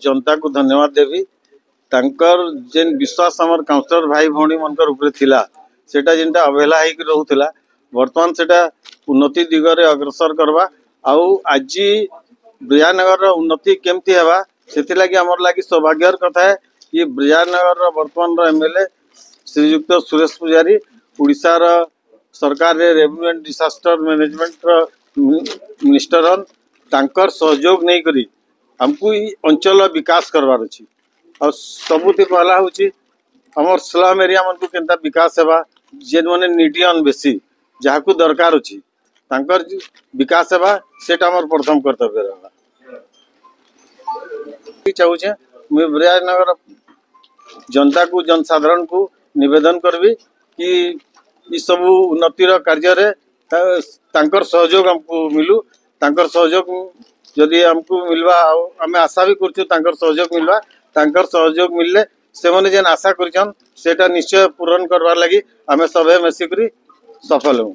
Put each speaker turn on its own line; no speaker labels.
जनता को धन्यवाद देवी तांकर जेन विश्वास हमर काउंसलर भाई भौणी मनकर ऊपर थिला सेटा जेनटा अवहेला हेक रहउथिला वर्तमान सेटा उन्नति दिगरे अग्रसर करबा आउ आज ब्रियानगर उन्नति केमती हेबा सेति लागि हमर लागि सौभाग्यर कथा है ये ब्रियानगर वर्तमान एमएलए श्रीयुक्त सुरेश पुजारी उड़ीसा सरकार रे revenue and disaster management minister हन तांकर सहयोग नहीं करी हमको अंचल विकास करवार अछि और सबुति पहला होची हमर स्लम एरिया मन को केनता विकास हेबा जेन माने नीडियन बेसी जाहाकू दरकार अछि तांकर विकास हेबा सेटा हमर प्रथम कर्तव्य रहला चाहूचे मैं ब्रियानगर जनता को जनसाधारण को निवेदन करबी कि इ सब उन्नतिर कार्य रे तांकर सहयोग हमको मिलू तांकर सहयोग जदि हमको मिलवा आमे आशा भी करछु तांकर सहयोग मिलवा तांकर सहयोग मिलले से माने जेन आशा करछन सेटा निश्चय पूर्ण करवार लागि आमे सबे मिसिकरी सफल हूँ।